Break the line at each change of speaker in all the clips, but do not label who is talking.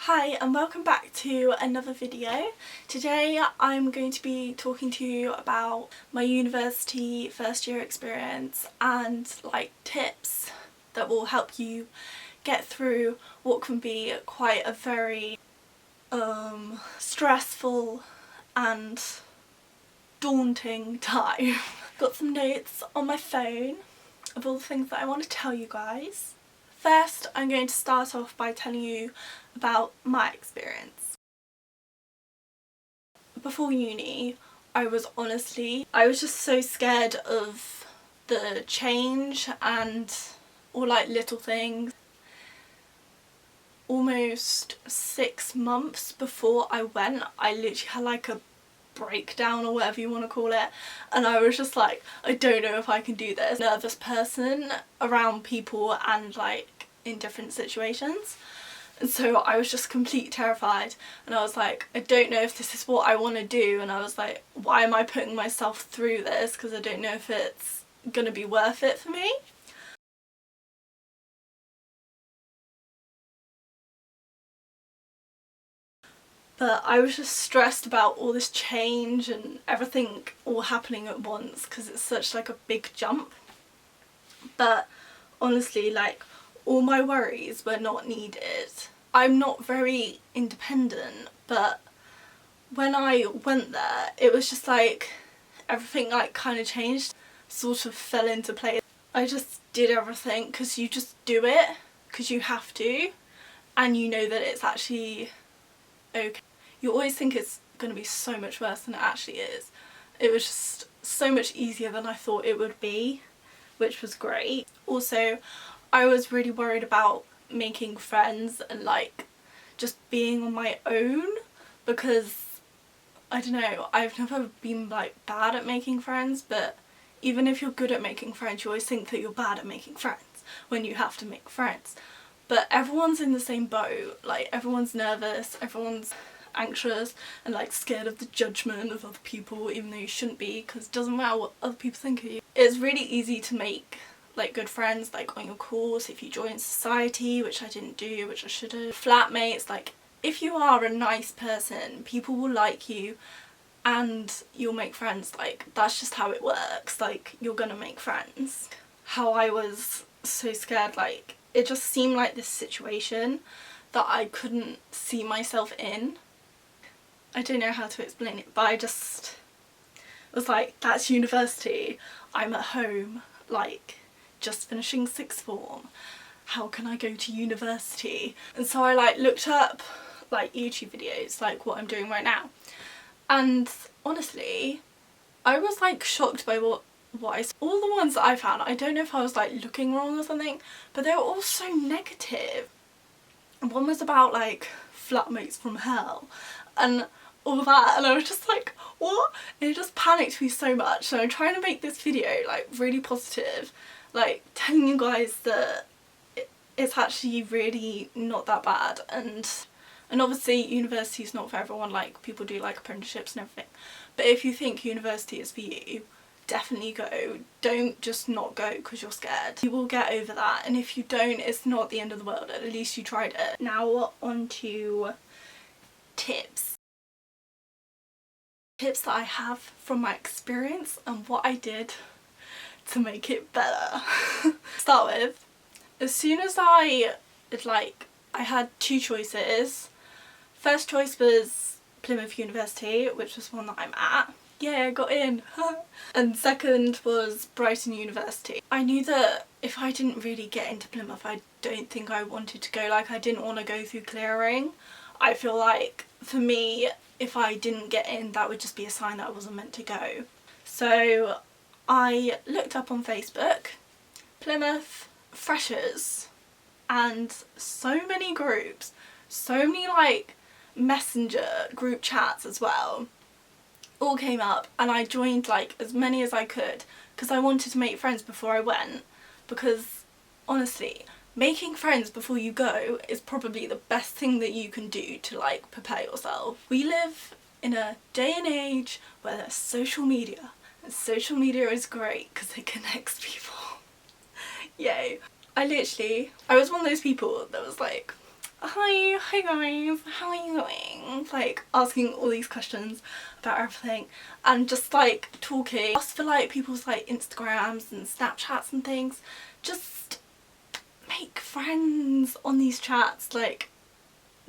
Hi and welcome back to another video. Today I'm going to be talking to you about my university first year experience and tips that will help you get through what can be quite a very stressful and daunting time. Got some notes on my phone of all the things that I want to tell you guys. First, I'm going to start off by telling you about my experience. Before uni, I was just so scared of the change and all little things. Almost 6 months before I went, I literally had a breakdown or whatever you want to call it, and I was just like, I don't know if I can do this. Nervous person around people and in different situations, and so I was just completely terrified, and I was like, I don't know if this is what I want to do, and I was like, why am I putting myself through this, because I don't know if it's gonna be worth it for me. But I was just stressed about all this change and everything all happening at once because it's such a big jump. But honestly, all my worries were not needed. I'm not very independent, but when I went there, it was just everything kind of changed, sort of fell into place. I just did everything because you just do it because you have to, and you know that it's actually okay. You always think it's going to be so much worse than it actually is. It was just so much easier than I thought it would be, which was great. Also, I was really worried about making friends and just being on my own, because I don't know, I've never been bad at making friends, but even if you're good at making friends, you always think that you're bad at making friends when you have to make friends. But everyone's in the same boat, everyone's nervous, everyone's anxious and scared of the judgment of other people, even though you shouldn't be, because it doesn't matter what other people think of you. It's really easy to make good friends on your course if you join society, which I didn't do, which I should have. Flatmates, if you are a nice person, people will like you and you'll make friends. That's just how it works. You're gonna make friends. How I was so scared, it just seemed like this situation that I couldn't see myself in. I don't know how to explain it, but I just was that's university. I'm at home, just finishing sixth form. How can I go to university? And so I looked up YouTube videos, what I'm doing right now. And honestly, I was shocked by what I saw. All the ones that I found, I don't know if I was looking wrong or something, but they were all so negative. One was about flatmates from hell and all that, and I was just what? And it just panicked me so much. So I'm trying to make this video really positive, telling you guys that it's actually really not that bad, and obviously university is not for everyone. People do apprenticeships and everything, but if you think university is for you, definitely go. Don't just not go because you're scared. You will get over that, and if you don't, it's not the end of the world. At least you tried it. Now on to tips. Tips that I have from my experience and what I did to make it better. Start with, as soon as I had two choices. First choice was Plymouth University, which was one that I'm at. Yeah, I got in. And second was Brighton University. I knew that if I didn't really get into Plymouth, I don't think I wanted to go. I didn't want to go through clearing. I feel for me, if I didn't get in, that would just be a sign that I wasn't meant to go. So I looked up on Facebook, Plymouth Freshers, and so many groups, so many messenger group chats as well, all came up, and I joined as many as I could because I wanted to make friends before I went, because honestly, making friends before you go is probably the best thing that you can do to prepare yourself. We live in a day and age where there's social media, and social media is great because it connects people. Yay. I was one of those people that was hi guys, how are you doing? Like asking all these questions about everything and just like talking. Ask for like people's like Instagrams and Snapchats and things. Just make friends on these chats. Like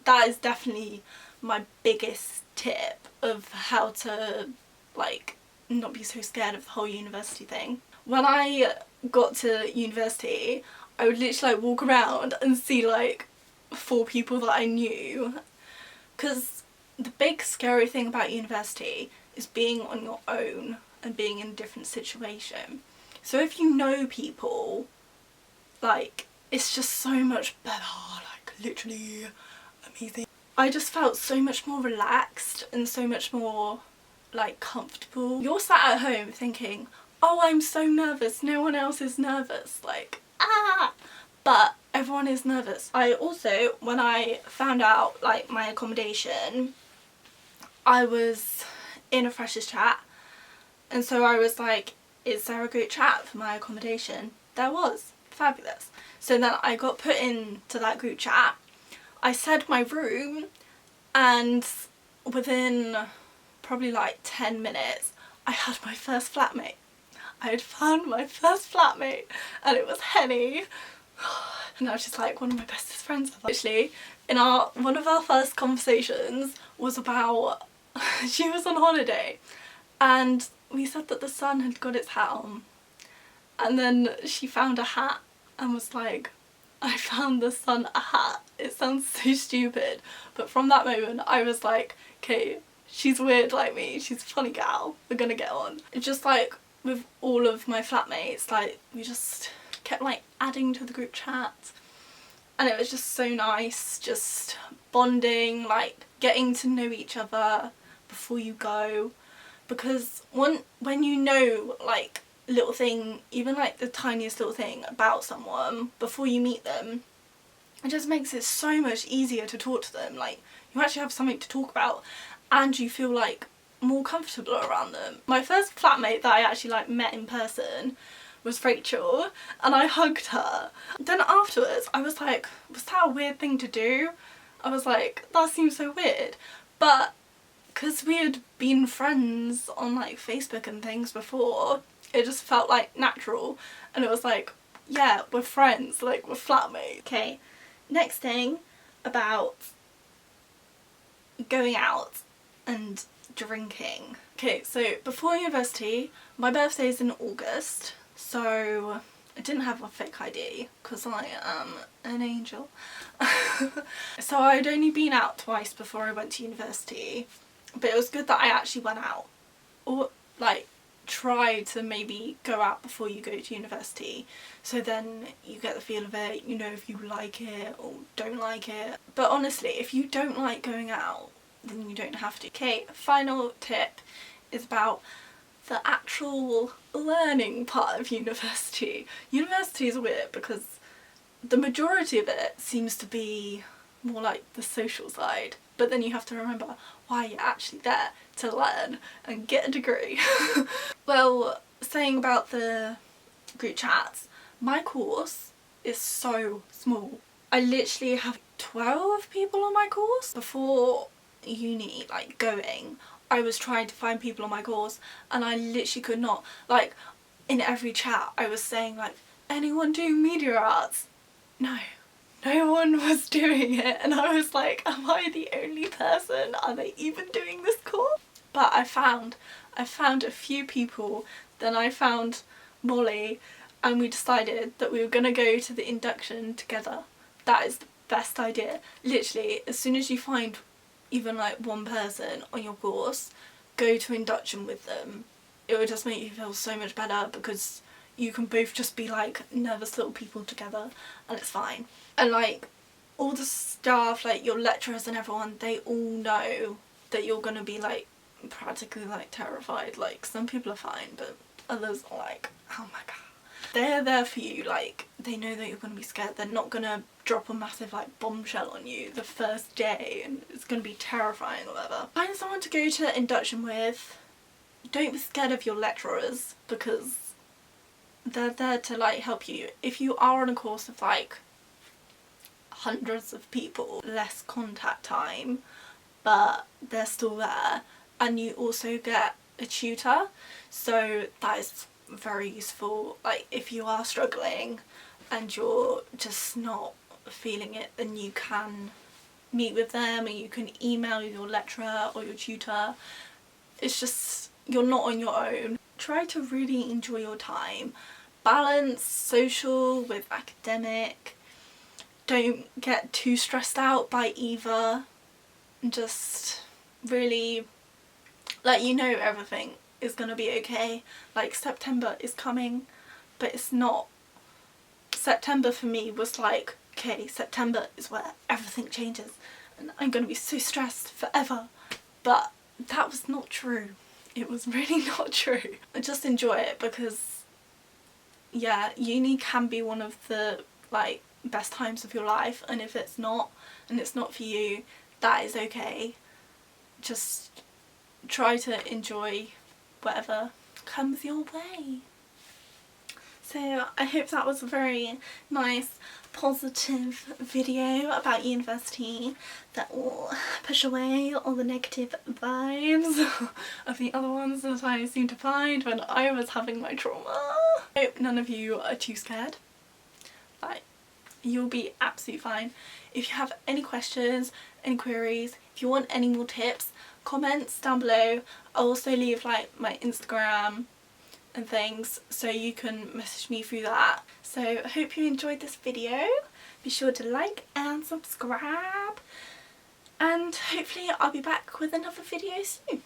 that is definitely my biggest tip of how to like not be so scared of the whole university thing. When I got to university, I would literally like walk around and see like 4 people that I knew, because the big scary thing about university is being on your own and being in a different situation. So if you know people, like it's just so much better, like literally amazing. I just felt so much more relaxed and so much more like comfortable. You're sat at home thinking, oh, I'm so nervous, no one else is nervous, like but everyone is nervous. I also, when I found out like my accommodation, I was in a freshers chat, and so I was like, is there a group chat for my accommodation? There was. Fabulous. So then I got put into that group chat. I said my room, and within probably like 10 minutes I had my first flatmate. I had found my first flatmate and it was Henny. And now she's like one of my bestest friends ever. Literally, in one of our first conversations was about she was on holiday and we said that the sun had got its hat on, and then she found a hat and was like, I found the sun a hat. It sounds so stupid, but from that moment I was like, okay, she's weird like me, she's a funny gal, we're gonna get on. It's just like with all of my flatmates, like we just kept like adding to the group chat and it was just so nice, just bonding, like getting to know each other before you go, because when you know like little thing, even like the tiniest little thing about someone before you meet them, it just makes it so much easier to talk to them. Like you actually have something to talk about and you feel like more comfortable around them. My first flatmate that I actually like met in person was Rachel, and I hugged her. Then afterwards I was like, was that a weird thing to do? I was like, that seems so weird, but because we had been friends on like Facebook and things before, it just felt like natural, and it was like, yeah, we're friends, like we're flatmates. Okay, next thing about going out and drinking. Okay, so before university, my birthday is in August, so I didn't have a fake ID because I am an angel. So I'd only been out twice before I went to university, but it was good that I actually went out, or like try to maybe go out before you go to university, so then you get the feel of it, you know if you like it or don't like it. But honestly, if you don't like going out, then you don't have to. Okay, final tip is about the actual learning part of university. University is weird because the majority of it seems to be more like the social side, but then you have to remember why you're actually there to learn and get a degree. Well, saying about the group chats, my course is so small. I literally have 12 people on my course. Before uni, like going, I was trying to find people on my course and I literally could not. Like in every chat I was saying like, anyone doing media arts? No one was doing it, and I was like, am I the only person? Are they even doing this course? But I found a few people, then I found Molly, and we decided that we were gonna go to the induction together. That is the best idea. Literally, as soon as you find even like one person on your course, go to induction with them. It would just make you feel so much better because you can both just be like nervous little people together and it's fine. And like all the staff, like your lecturers and everyone, they all know that you're gonna be like practically like terrified. Like some people are fine, but others are like, oh my god. They're there for you, like they know that you're gonna be scared. They're not gonna drop a massive like bombshell on you the first day and it's gonna be terrifying or whatever. Find someone to go to induction with. Don't be scared of your lecturers because they're there to like help you. If you are on a course of like hundreds of people, less contact time, but they're still there, and you also get a tutor, so that is very useful. Like if you are struggling and you're just not feeling it, then you can meet with them, or you can email your lecturer or your tutor. It's just, you're not on your own. Try to really enjoy your time. Balance social with academic. Don't get too stressed out by either. Just really, like, you know everything is gonna be okay. Like September is coming, but it's not. September for me was like, okay, September is where everything changes and I'm gonna be so stressed forever. But that was not true. It was really not true. Just enjoy it, because yeah, uni can be one of the like best times of your life, and if it's not, and it's not for you, that is okay. Just try to enjoy whatever comes your way. So I hope that was a very nice, positive video about university that will push away all the negative vibes of the other ones that I seem to find when I was having my trauma. I hope none of you are too scared. Like, you'll be absolutely fine. If you have any questions, any queries, if you want any more tips, comments down below. I'll also leave like my Instagram and things, so you can message me through that. So I hope you enjoyed this video. Be sure to like and subscribe, and hopefully I'll be back with another video soon.